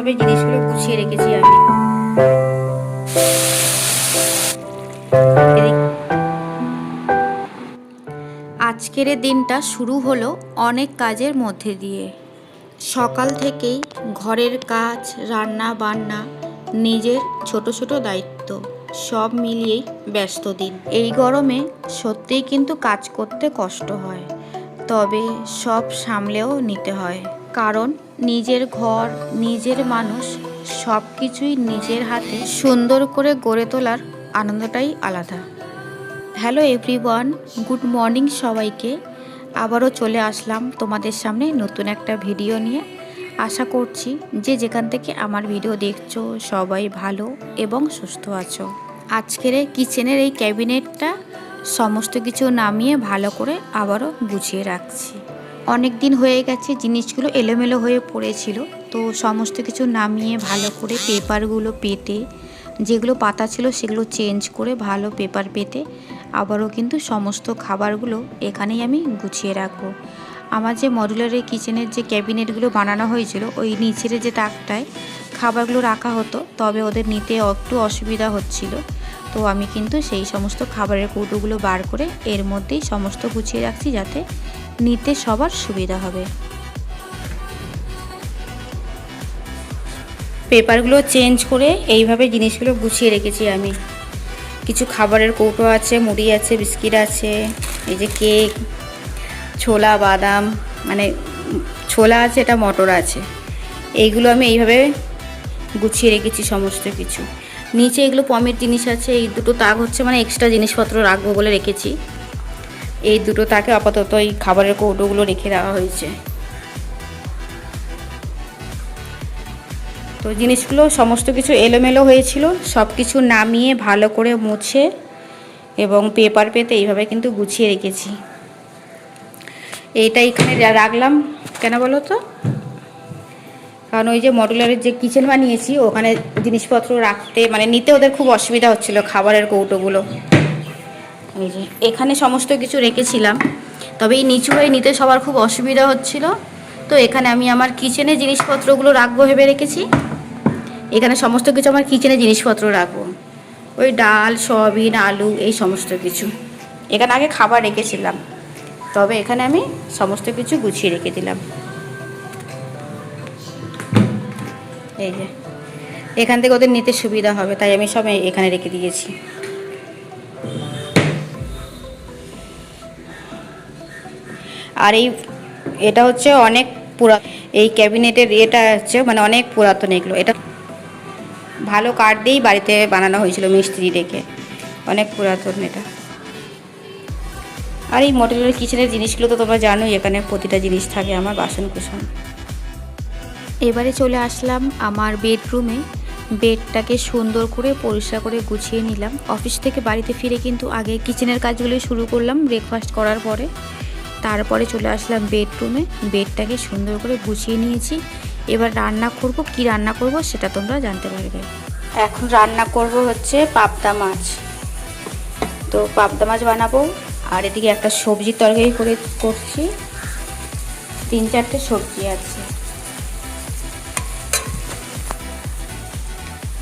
এইভাবে জিনিসগুলো গুছিয়ে রেখেছি আমি। আজকের দিনটা শুরু হলো অনেক কাজের মধ্যে দিয়ে। সকাল থেকেই ঘরের কাজ, রান্না বান্না, নিজের ছোট ছোট দায়িত্ব সব মিলিয়েই ব্যস্ত দিন। এই গরমে সত্যিই কিন্তু কাজ করতে কষ্ট হয়, তবে সব সামলেও নিতে হয়। কারণ নিজের ঘর, নিজের মানুষ, সব কিছুই নিজের হাতে সুন্দর করে গড়ে তোলার আনন্দটাই আলাদা। হ্যালো এভরিওয়ান, গুড মর্নিং সবাইকে। আবারও চলে আসলাম তোমাদের সামনে নতুন একটা ভিডিও নিয়ে। আশা করছি যে যেখান থেকে আমার ভিডিও দেখছো সবাই ভালো এবং সুস্থ আছো। আজকের কিচেনের এই ক্যাবিনেটটা সমস্ত কিছু নামিয়ে ভালো করে আবারও গুছিয়ে রাখছি। অনেক দিন হয়ে গেছে, জিনিসগুলো এলোমেলো হয়ে পড়েছিল, তো সমস্ত কিছু নামিয়ে ভালো করে পেপারগুলো পেতে, যেগুলো পাতা ছিল সেগুলো চেঞ্জ করে ভালো পেপার পেতে আবারও কিন্তু সমস্ত খাবারগুলো এখানেই আমি গুছিয়ে রাখবো। আমার যে মডুলার কিচেনের যে ক্যাবিনেটগুলো বানানো হয়েছিল, ওই নিচের যে তাকটায় খাবারগুলো রাখা হতো, তবে ওদের নিতে একটু অসুবিধা হচ্ছিল, তো আমি কিন্তু সেই সমস্ত খাবারের কৌটোগুলো বার করে এর মধ্যেই সমস্ত গুছিয়ে রাখছি, যাতে নিতে সবার সুবিধা হবে। পেপারগুলো চেঞ্জ করে এইভাবে জিনিসগুলো গুছিয়ে রেখেছি আমি। কিছু খাবারের কৌটো আছে, মুড়ি আছে, বিস্কিট আছে, এই যে কেক, ছোলা, বাদাম, মানে ছোলা আছে, এটা মটর আছে, এইগুলো আমি এইভাবে গুছিয়ে রেখেছি সমস্ত কিছু। নিচে এগুলো পমের জিনিস আছে, এই দুটো তাক হচ্ছে মানে এক্সট্রা জিনিসপত্র রাখবো বলে রেখেছি। এই দুটো তাকে আপাতত এই খাবারের কৌটোগুলো রেখে দেওয়া হয়েছে। তো জিনিসগুলো সমস্ত কিছু এলোমেলো হয়েছিল, সব কিছু নামিয়ে ভালো করে মুছে এবং পেপার পেতে এইভাবে কিন্তু গুছিয়ে রেখেছি। এইটা এখানে রাখলাম কেন বলো তো, কারণ ওই যে মডুলারের যে কিচেন বানিয়েছি ওখানে জিনিসপত্র রাখতে মানে নিতে ওদের খুব অসুবিধা হচ্ছিল, খাবারের কৌটোগুলো। এই যে এখানে সমস্ত কিছু রেখেছিলাম, তবে এই নিচু হয়ে নিতে সবার খুব অসুবিধা হচ্ছিল, তো এখানে আমি আমার কিচেনে জিনিসপত্রগুলো রাখবো ভেবে রেখেছি। এখানে সমস্ত কিছু আমার কিচেনে জিনিসপত্র রাখবো, ওই ডাল, সয়াবিন, আলু, এই সমস্ত কিছু। এখানে আগে খাবার রেখেছিলাম, তবে এখানে আমি সমস্ত কিছু গুছিয়ে রেখে দিলাম। এই যে এখান থেকে ওদের নিতে সুবিধা হবে, তাই আমি সব এখানে রেখে দিয়েছি। আর এটা হচ্ছে অনেক এই ক্যাবিনেটের এটা হচ্ছে মানে অনেক পুরাতন। এগুলো এটা ভালো কাঠ দিয়েই বাড়িতে বানানো হয়েছিল, মিস্ত্রি ডেকে, অনেক পুরাতন এটা। আর এই মডেলের কিচেনের জিনিসগুলো তো তোমরা জানোই, এখানে প্রতিটা জিনিস থাকে আমার, বাসন কুসন। এবারে চলে আসলাম আমার বেডরুমে। বেডটাকে সুন্দর করে পরিষ্কার করে গুছিয়ে নিলাম। অফিস থেকে বাড়িতে ফিরে কিন্তু আগে কিচেনের কাজগুলোই শুরু করলাম ব্রেকফাস্ট করার পরে, তারপরে চলে আসলাম বেডরুমে। বেডটাকে সুন্দর করে গুছিয়ে নিয়েছি। এবার রান্না করব, কি রান্না করব সেটা তোমরা জানতে পারবে। এখন রান্না করব হচ্ছে পাবদা মাছ। তো পাবদা মাছ বানাবো, আর এদিকে একটা সবজির তরকারি করছি। 3-4টে সবজি আছে,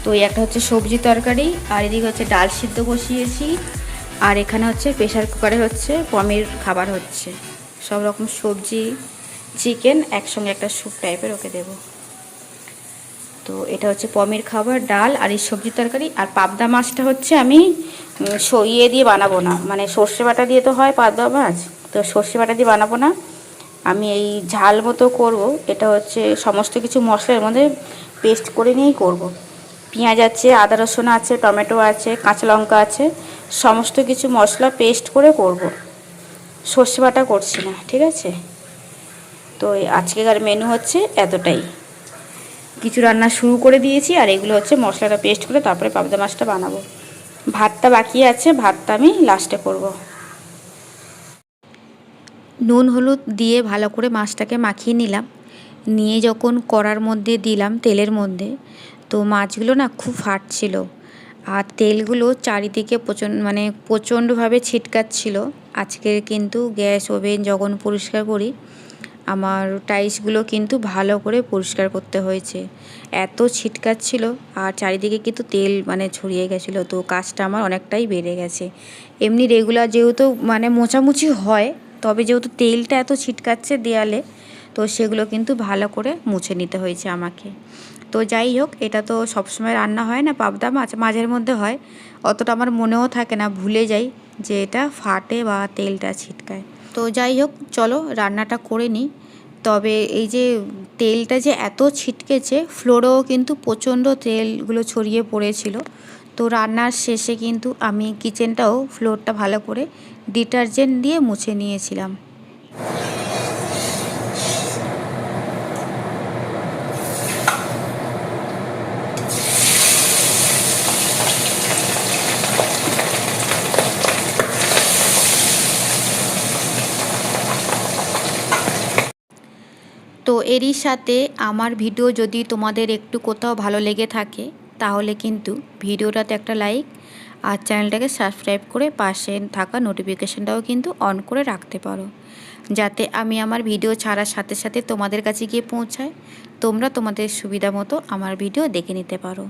তো এই একটা হচ্ছে সবজি তরকারি, আর এদিকে হচ্ছে ডাল সিদ্ধ বসিয়েছি, আর এখানে হচ্ছে প্রেশার কুকারে হচ্ছে পনির খাবার হচ্ছে। সব রকম সবজি, চিকেন একসঙ্গে একটা স্যুপ টাইপের ওকে দেব। তো এটা হচ্ছে পনির খাবার, ডাল আর এই সবজি তরকারি। আর পাবদা মাছটা হচ্ছে আমি ইয়ে দিয়ে বানাবো না, মানে সর্ষে বাটা দিয়ে তো হয় পাবদা মাছ, তো সর্ষে বাটা দিয়ে বানাবো না, আমি এই ঝাল মতো করব। এটা হচ্ছে সমস্ত কিছু মশলার মধ্যে পেস্ট করে নিয়েই করব। পেঁয়াজ আছে, আদা রসুন আছে, টমেটো আছে, কাঁচা লঙ্কা আছে, সমস্ত কিছু মশলা পেস্ট করে করব, সর্ষে বাটা করছি না, ঠিক আছে। তো আজকেকার মেনু হচ্ছে এতটাই। কিছু রান্না শুরু করে দিয়েছি, আর এগুলো হচ্ছে মশলাটা পেস্ট করে তারপরে পাবদা মাছটা বানাবো। ভাতটা বাকি আছে, ভাতটা আমি লাস্টে করব। নুন হলুদ দিয়ে ভালো করে মাছটাকে মাখিয়ে নিলাম, নিয়ে যখন কড়ার মধ্যে দিলাম তেলের মধ্যে, তো মাছগুলো না খুব ফাটছিল, আর তেলগুলো চারিদিকে প্রচণ্ডভাবে ছিটকাচ্ছিল। আজকে কিন্তু গ্যাস ওভেন যখন পরিষ্কার করি আমার টাইলসগুলো কিন্তু ভালো করে পরিষ্কার করতে হয়েছে। এত ছিটকাচ্ছিল আর চারিদিকে কিন্তু তেল মানে ছড়িয়ে গেছিলো, তো কাজটা আমার অনেকটাই বেড়ে গেছে। এমনি রেগুলার যেহেতু মানে মোছামুছি হয়, তবে যেহেতু তেলটা এত ছিটকাচ্ছে দেয়ালে, তো সেগুলো কিন্তু ভালো করে মুছে নিতে হয়েছে আমাকে। তো যাই হোক, এটা তো সবসময় রান্না হয় না, পাবদা মাছ মাঝের মধ্যে হয়, অতটা আমার মনেও থাকে না, ভুলে যাই যে এটা ফাটে বা তেলটা ছিটকায়। তো যাই হোক, চলো রান্নাটা করে নিই। তবে এই যে তেলটা যে এত ছিটকেছে, ফ্লোরেও কিন্তু প্রচণ্ড তেলগুলো ছড়িয়ে পড়েছিল। তো রান্নার শেষে কিন্তু আমি কিচেনটাও ফ্লোরটা ভালো করে ডিটারজেন্ট দিয়ে মুছে নিয়েছিলাম। তো এরই সাথে আমার ভিডিও যদি তোমাদের একটু কোথাও ভালো লেগে থাকে, তাহলে কিন্তু ভিডিওটাতে একটা লাইক আর চ্যানেলটাকে সাবস্ক্রাইব করে পাশে থাকা নোটিফিকেশানটাও কিন্তু অন করে রাখতে পারো, যাতে আমি আমার ভিডিও ছাড়ার সাথে সাথে তোমাদের কাছে গিয়ে পৌঁছায়, তোমরা তোমাদের সুবিধা মতো আমার ভিডিও দেখে নিতে পারো।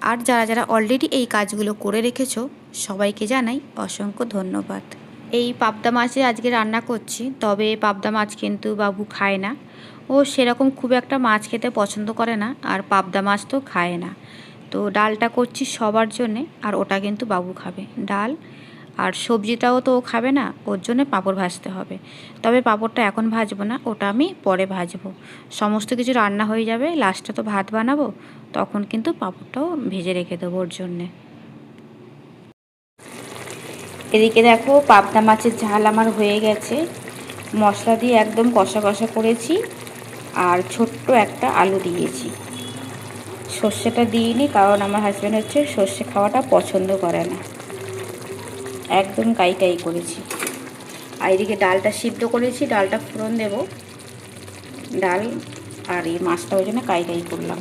আর যারা যারা অলরেডি এই কাজগুলো করে রেখেছো, সবাইকে জানাই অসংখ্য ধন্যবাদ। এই পাবদা মাছে আজকে রান্না করছি, তবে পাবদা মাছ কিন্তু বাবু খায় না। ও সেরকম খুব একটা মাছ খেতে পছন্দ করে না, আর পাবদা মাছ তো খায় না। তো ডালটা করছি সবার জন্যে, আর ওটা কিন্তু বাবু খাবে। ডাল আর সবজিটাও তো ও খাবে না, ওর জন্য পাঁপড় ভাজতে হবে। তবে পাঁপড়টা এখন ভাজবো না, ওটা আমি পরে ভাজবো। সমস্ত কিছু রান্না হয়ে যাবে, লাস্টে তো ভাত বানাবো, তখন কিন্তু পাঁপড়টাও ভেজে রেখে দেবো ওর জন্যে। এদিকে দেখো, পাবদা মাছের ঝাল আমার হয়ে গেছে। মশলা দিয়ে একদম কষা কষা করেছি, আর ছোট্ট একটা আলু দিয়েছি। সর্ষেটা দিইনি, কারণ আমার হাজব্যান্ড হচ্ছে সর্ষে খাওয়াটা পছন্দ করে না। একদম কাই কাই করেছি। আর এদিকে ডালটা সিদ্ধ করেছি, ডালটা ফোড়ন দেব। ডাল আর এই মাছটা ওই জন্য কাই কাই করলাম।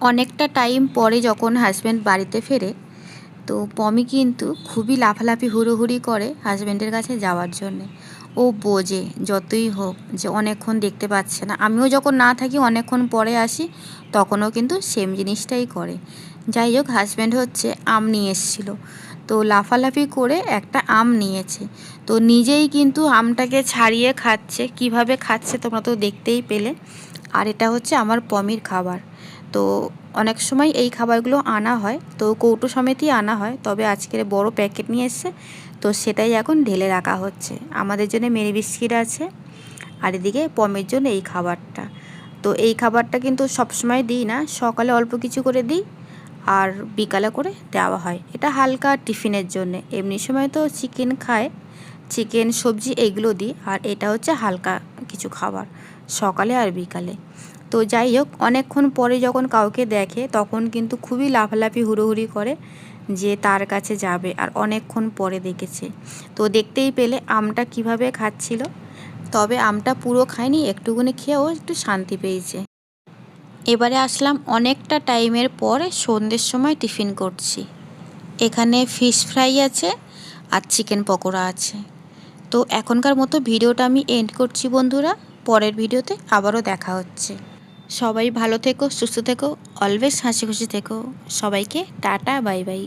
অনেকটা টাইম পরে যখন হাজব্যান্ড বাড়িতে ফেরে, তো পমি কিন্তু খুবই লাফালাফি হুড়োহুড়ি করে হাজব্যান্ডের কাছে যাওয়ার জন্যে। ও বোঝে যতই হোক যে অনেকক্ষণ দেখতে পাচ্ছে না, আমিও যখন না থাকি অনেকক্ষণ পরে আসি, তখনও কিন্তু সেম জিনিসটাই করে। যাই হোক, হাজব্যান্ড হচ্ছে আম নিয়ে এসেছিলো, তো লাফালাফি করে একটা আম নিয়েছে। তো নিজেই কিন্তু আমটাকে ছাড়িয়ে খাচ্ছে, কিভাবে খাচ্ছে তোমরা তো দেখতেই পেলে। আর এটা হচ্ছে আমার পমির খাবার। তো অনেক সময় এই খাবারগুলো আনা হয়, তো কৌটো সমেতই আনা হয়, তবে আজকের বড় প্যাকেট নিয়ে এসছে, তো সেটাই এখন ঢেলে রাখা হচ্ছে। আমাদের জন্য মেরি বিস্কিট আছে, আর এদিকে পমের জন্য এই খাবারটা। তো এই খাবারটা কিন্তু সবসময় দিই না, সকালে অল্প কিছু করে দিই, আর বিকালে করে দেওয়া হয়। এটা হালকা টিফিনের জন্য। এমনি সময় তো চিকেন খায়, চিকেন সবজি এগুলো দিই, আর এটা হচ্ছে হালকা কিছু খাবার সকালে আর বিকালে। তো যাই হোক, অনেকক্ষণ পরে যখন কাউকে দেখে, তখন কিন্তু খুবই লাফালাফি হুড়োহুড়ি করে যে তার কাছে যাবে, আর অনেকক্ষণ পরে দেখেছে। তো দেখতেই পেলে আমটা কিভাবে খাচ্ছিল। তবে আমটা পুরো খায়নি, একটুকুনি খেয়েও একটু শান্তি পেয়েছে। এবারে আসলাম অনেকটা টাইমের পর, সন্ধ্যের সময় টিফিন করছি। এখানে ফিশ ফ্রাই আছে আর চিকেন পকোড়া আছে। তো এখনকার মতো ভিডিওটা আমি এন্ড করছি বন্ধুরা, পরের ভিডিওতে আবারও দেখা হচ্ছে। সবাই ভালো থেকো, সুস্থ থেকো, অলওয়েজ হাসি খুশি থেকো। সবাইকে টাটা, বাই বাই।